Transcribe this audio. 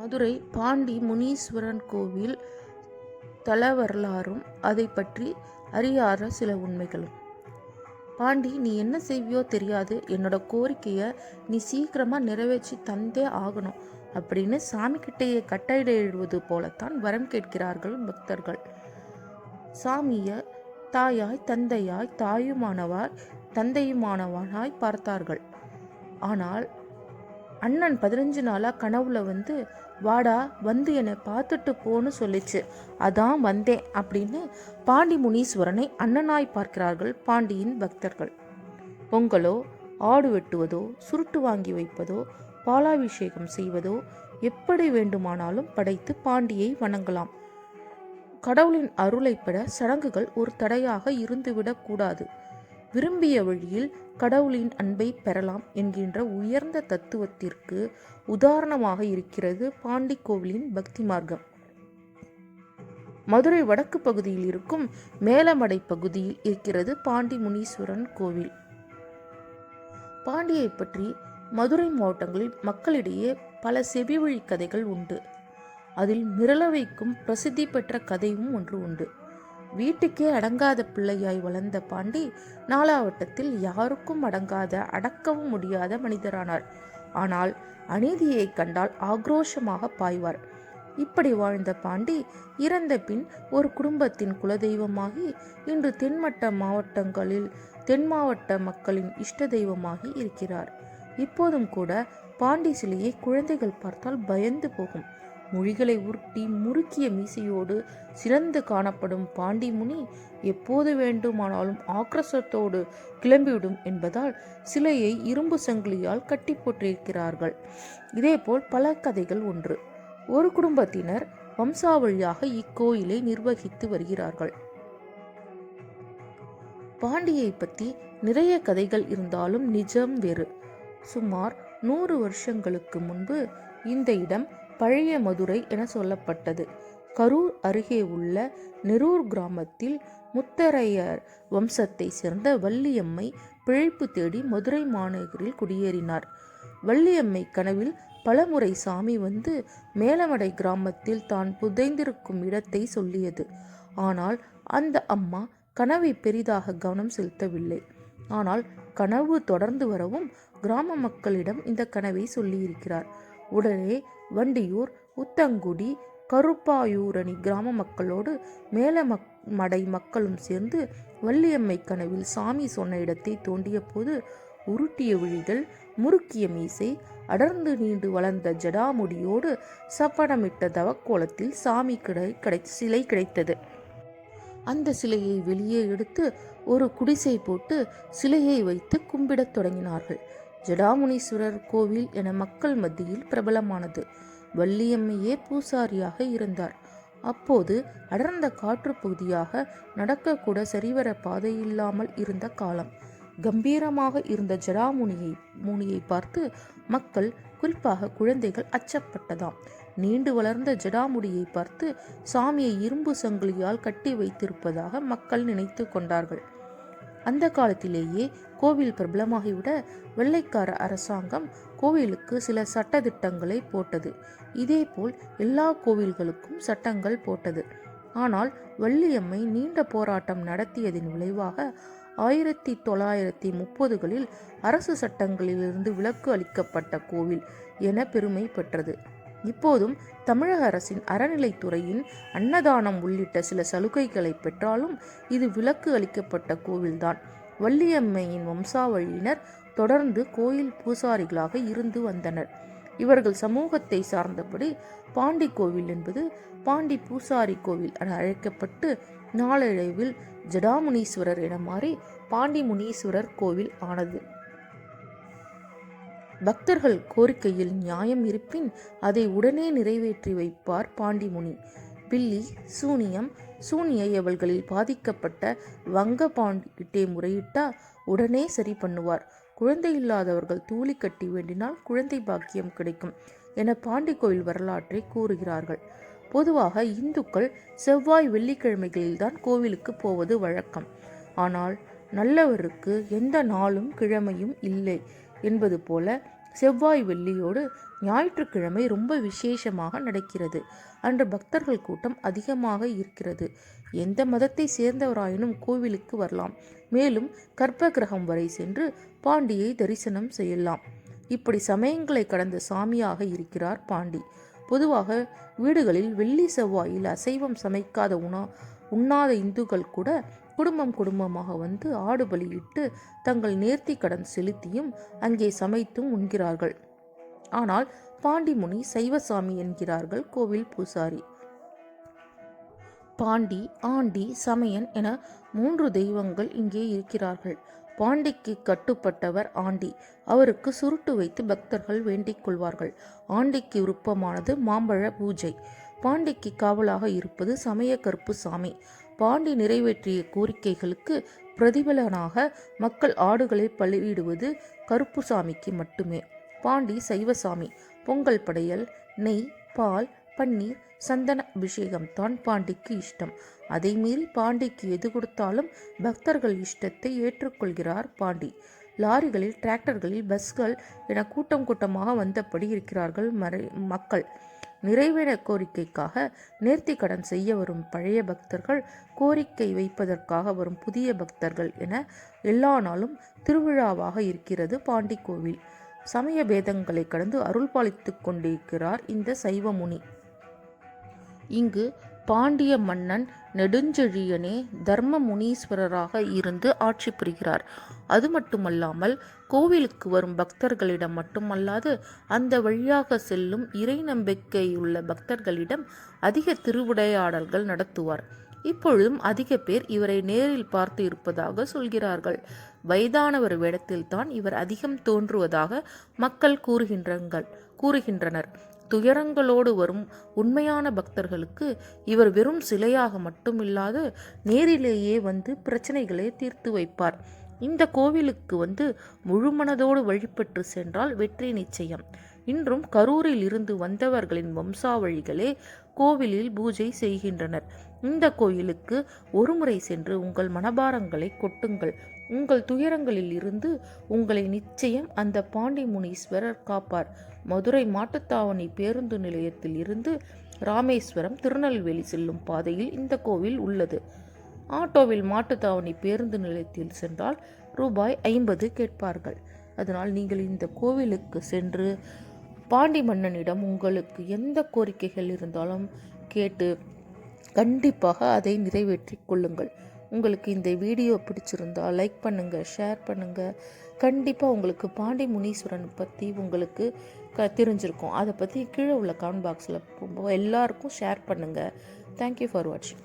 மதுரை பாண்டி முனீஸ்வரன் கோவில் தல வரலாறும் அதை பற்றி அறியாத சில உண்மைகளும். பாண்டி, நீ என்ன செய்வியோ தெரியாது, என்னோட கோரிக்கையை நீ சீக்கிரமா நிறைவேற்றி தந்தே ஆகணும் அப்படின்னு சாமிக்கிட்டேயே கட்டளையிடுவது போலத்தான் வரம் கேட்கிறார்கள் பக்தர்கள். சாமிய தாயாய் தந்தையாய் தாயுமானவாய் தந்தையுமானவனாய் பார்த்தார்கள். ஆனால் அண்ணன் 15 நாளா கனவுல வந்து, வாடா வந்து என்னை பார்த்துட்டு போன்னு சொல்லிச்சு, அதான் வந்தேன் அப்படின்னு பாண்டி முனீஸ்வரனை அண்ணனாய் பார்க்கிறார்கள் பாண்டியின் பக்தர்கள். பொங்கலோ ஆடு வெட்டுவதோ சுருட்டு வாங்கி வைப்பதோ பாலாபிஷேகம் செய்வதோ எப்படி வேண்டுமானாலும் படைத்து பாண்டியை வணங்கலாம். கடவுளின் அருளை பெற சடங்குகள் ஒரு தடையாக இருந்துவிடக் கூடாது. விரும்பிய வழியில் கடவுளின் அன்பை பெறலாம் என்கின்ற உயர்ந்த தத்துவத்திற்கு உதாரணமாக இருக்கிறது பாண்டி கோவிலின் பக்தி மார்க்கம். மதுரை வடக்கு பகுதியில் இருக்கும் மேலமடை பகுதியில் இருக்கிறது பாண்டி முனீஸ்வரன் கோவில். பாண்டியை பற்றி மதுரை மாவட்டங்களில் மக்களிடையே பல செவிவழி கதைகள் உண்டு. அதில் மிரள வைக்கும் பிரசித்தி பெற்ற கதையும் ஒன்று உண்டு. வீட்டுக்கே அடங்காத பிள்ளையாய் வளர்ந்த பாண்டி நாலாவட்டத்தில் யாருக்கும் அடங்காத, அடக்கவும் முடியாத மனிதரானார். ஆனால் அநீதியை கண்டால் ஆக்ரோஷமாக பாய்வார். இப்படி வாழ்ந்த பாண்டி இறந்த பின் ஒரு குடும்பத்தின் குலதெய்வமாகி இன்று தென் மாவட்ட மக்களின் இஷ்ட தெய்வமாகி இருக்கிறார். இப்போதும் கூட பாண்டி சிலையை குழந்தைகள் பார்த்தால் பயந்து போகும். மொழிகளை உருட்டி முறுக்கிய மீசையோடு சிறந்து காணப்படும் பாண்டி முனி எப்போது வேண்டுமானாலும் ஆக்ரோஷத்தோடு கிளம்பிவிடும் என்பதால் சிலையை இரும்பு சங்கிலியால் கட்டி போட்டிருக்கிறார்கள். இதேபோல் பல கதைகள் ஒன்று. ஒரு குடும்பத்தினர் வம்சாவழியாக இக்கோயிலை நிர்வகித்து வருகிறார்கள். பாண்டியை பற்றி நிறைய கதைகள் இருந்தாலும் நிஜம் வேறு. சுமார் 100 வருஷங்களுக்கு முன்பு இந்த இடம் பழைய மதுரை என சொல்லப்பட்டது. கரூர் அருகே உள்ள நெரூர் கிராமத்தில் முத்தரையர் வம்சத்தை சேர்ந்த வள்ளியம்மை பிழைப்பு தேடி மதுரை மாநகரில் குடியேறினார். வள்ளியம்மை கனவில் பலமுறை சாமி வந்து மேலமடை கிராமத்தில் தான் புதைந்திருக்கும் இடத்தை சொல்லியது. ஆனால் அந்த அம்மா கனவை பெரிதாக கவனம் செலுத்தவில்லை. ஆனால் கனவு தொடர்ந்து வரவும் கிராம மக்களிடம் இந்த கனவை சொல்லியிருக்கிறார். உடனே வண்டியூர், உத்தங்குடி, கருப்பாயூரணி கிராம மக்களோடு மேலமடை மக்களும் சேர்ந்து வள்ளியம்மை கனவில் சாமி சொன்ன இடத்தை தோண்டிய போது உருட்டிய விழிகள், முறுக்கிய மீசை, அடர்ந்து நீண்டு வளர்ந்த ஜடாமுடியோடு சப்பனமிட்ட தவக்கோலத்தில் சாமி சிலை கிடைத்தது. அந்த சிலையை வெளியே எடுத்து ஒரு குடிசை போட்டு சிலையை வைத்து கும்பிடத் தொடங்கினார்கள். ஜடாமுனீஸ்வரர் கோவில் என மக்கள் மத்தியில் பிரபலமானது. வள்ளியம்மையே பூசாரியாக இருந்தார். அப்போது அடர்ந்த காற்று பகுதியாக நடக்கக்கூட சரிவர பாதை இல்லாமல் இருந்த காலம். கம்பீரமாக இருந்த ஜடாமுனியை பார்த்து மக்கள், குறிப்பாக குழந்தைகள் அச்சப்பட்டதாம். நீண்டு வளர்ந்த ஜடாமுடியை பார்த்து சாமியை இரும்பு சங்கிலியால் கட்டி வைத்திருப்பதாக மக்கள் நினைத்து கொண்டார்கள். அந்த காலத்திலேயே கோவில் பிரபலமாகிவிட வெள்ளைக்கார அரசாங்கம் கோவிலுக்கு சில சட்டதிட்டங்களை போட்டது. இதேபோல் எல்லா கோவில்களுக்கும் சட்டங்கள் போட்டது. ஆனால் வள்ளியம்மை நீண்ட போராட்டம் நடத்தியதின் விளைவாக 1930களில் அரசு சட்டங்களிலிருந்து விலக்கு அளிக்கப்பட்ட கோவில் என பெருமை பெற்றது. இப்போதும் தமிழக அரசின் அறநிலைத்துறையின் அன்னதானம் உள்ளிட்ட சில சலுகைகளை பெற்றாலும் இது விலக்கு அளிக்கப்பட்ட கோவில்தான். வள்ளியம்மையின் வம்சாவழியினர் தொடர்ந்து கோயில் பூசாரிகளாக இருந்து வந்தனர். இவர்கள் சமூகத்தை சார்ந்தபடி பாண்டி கோவில் என்பது பாண்டி பூசாரி கோவில் என அழைக்கப்பட்டு நாளடைவில் ஜடாமுனீஸ்வரர் என மாறி பாண்டி முனீஸ்வரர் கோவில் ஆனது. பக்தர்கள் கோரிக்கையில் நியாயம் இருப்பின் அதை உடனே நிறைவேற்றி வைப்பார் பாண்டி முனி. பில்லி, சூனியம், சூனிய ஏவல்களில் பாதிக்கப்பட்ட வங்க பாண்டிகிட்டே முறையிட்டா உடனே சரி பண்ணுவார். குழந்தை இல்லாதவர்கள் தூளி கட்டி வேண்டினால் குழந்தை பாக்கியம் கிடைக்கும் என பாண்டி கோவில் வரலாற்றை கூறுகிறார்கள். பொதுவாக இந்துக்கள் செவ்வாய் வெள்ளிக்கிழமைகளில்தான் கோவிலுக்கு போவது வழக்கம். ஆனால் நல்லவருக்கு எந்த நாளும் கிழமையும் இல்லை என்பது போல செவ்வாய் வெள்ளியோடு ஞாயிற்றுக்கிழமை ரொம்ப விசேஷமாக நடக்கிறது. அன்று பக்தர்கள் கூட்டம் அதிகமாக இருக்கிறது. எந்த மதத்தை சேர்ந்தவராயினும் கோவிலுக்கு வரலாம். மேலும் கர்ப்ப கிரகம் வரை சென்று பாண்டியை தரிசனம் செய்யலாம். இப்படி சமயங்களை கடந்த சாமியாக இருக்கிறார் பாண்டி. பொதுவாக வீடுகளில் வெள்ளி செவ்வாயில் அசைவம் சமைக்காத உண்ணாத இந்துக்கள் கூட குடும்பமாக வந்து ஆடு பலியிட்டு தங்கள் நேர்த்தி கடன் செலுத்தியும் அங்கே சமைத்தும் உண்கிறார்கள். ஆனால் பாண்டி முனி சைவசாமி என்கிறார்கள் கோவில் பூசாரி. பாண்டி, ஆண்டி, சமயன் என 3 தெய்வங்கள் இங்கே இருக்கிறார்கள். பாண்டிக்கு கட்டுப்பட்டவர் ஆண்டி. அவருக்கு சுருட்டு வைத்து பக்தர்கள் வேண்டிக் கொள்வார்கள். ஆண்டிக்கு விருப்பமானது மாம்பழ பூஜை. பாண்டிக்கு காவலாக இருப்பது சமய கருப்பு சாமி. பாண்டி நிறைவேற்றிய கோரிக்கைகளுக்கு பிரதிபலனாக மக்கள் ஆடுகளை பலியிடுவது கருப்புசாமிக்கு மட்டுமே. பாண்டி சைவசாமி. பொங்கல் படையல், நெய், பால், பன்னீர், சந்தன அபிஷேகம் தான் பாண்டிக்கு இஷ்டம். அதை மீறி பாண்டிக்கு எது கொடுத்தாலும் பக்தர்கள் இஷ்டத்தை ஏற்றுக்கொள்கிறார் பாண்டி. லாரிகளில், டிராக்டர்களில், பஸ்கள் என கூட்டமாக வந்தபடி இருக்கிறார்கள் மக்கள். நிறைவேற கோரிக்கைக்காக நேர்த்தி கடன் செய்ய வரும் பழைய பக்தர்கள், கோரிக்கை வைப்பதற்காக வரும் புதிய பக்தர்கள் என எல்லா நாளும் திருவிழாவாக இருக்கிறது பாண்டி கோவில். சமய பேதங்களை கடந்து அருள் பாலித்து கொண்டிருக்கிறார் இந்த சைவமுனி. இங்கு பாண்டிய மன்னன் நெடுஞ்செழியனே தர்ம முனீஸ்வரராக இருந்து ஆட்சி புரிகிறார். அது மட்டுமல்லாமல் கோவிலுக்கு வரும் பக்தர்களிடம் மட்டுமல்லாது அந்த வழியாக செல்லும் இறை நம்பிக்கையுள்ள பக்தர்களிடம் அதிக திருவிளையாடல்கள் நடத்துவார். இப்பொழுதும் அதிக பேர் இவரை நேரில் பார்த்து இருப்பதாக சொல்கிறார்கள். வயதானவர் வேடத்தில்தான் இவர் அதிகம் தோன்றுவதாக மக்கள் கூறுகின்றனர். துயரங்களோடு வரும் உண்மையான பக்தர்களுக்கு இவர் வெறும் சிலையாக மட்டுமில்லாது நேரிலேயே வந்து பிரச்சனைகளை தீர்த்து வைப்பார். இந்த கோவிலுக்கு வந்து முழுமனதோடு வழிபட்டு சென்றால் வெற்றி நிச்சயம். இன்றும் கரூரில் இருந்து வந்தவர்களின் வம்சாவழிகளே கோவிலில் பூஜை செய்கின்றனர். இந்த கோயிலுக்கு ஒருமுறை சென்று உங்கள் மனபாரங்களை கொட்டுங்கள். உங்கள் துயரங்களில் இருந்து உங்களை நிச்சயம் அந்த பாண்டி முனீஸ்வரர் காப்பார். மதுரை மாட்டுத்தாவணி பேருந்து நிலையத்தில் இருந்து ராமேஸ்வரம், திருநெல்வேலி செல்லும் பாதையில் இந்த கோவில் உள்ளது. ஆட்டோவில் மாட்டுத்தாவணி பேருந்து நிலையத்தில் சென்றால் ரூபாய் 50 கேட்பார்கள். அதனால் நீங்கள் இந்த கோவிலுக்கு சென்று பாண்டி மன்னனிடம் உங்களுக்கு எந்த கோரிக்கைகள் இருந்தாலும் கேட்டு கண்டிப்பாக அதை நிறைவேற்றி கொள்ளுங்கள். உங்களுக்கு இந்த வீடியோ பிடிச்சிருந்தால் லைக் பண்ணுங்கள், ஷேர் பண்ணுங்கள். கண்டிப்பாக உங்களுக்கு பாண்டி முனீஸ்வரன் பற்றி உங்களுக்கு தெரிஞ்சிருக்கும். அதை பற்றி கீழே உள்ள கமெண்ட் பாக்ஸில் எல்லாருக்கும் ஷேர் பண்ணுங்கள். தேங்க்யூ ஃபார் வாட்சிங்.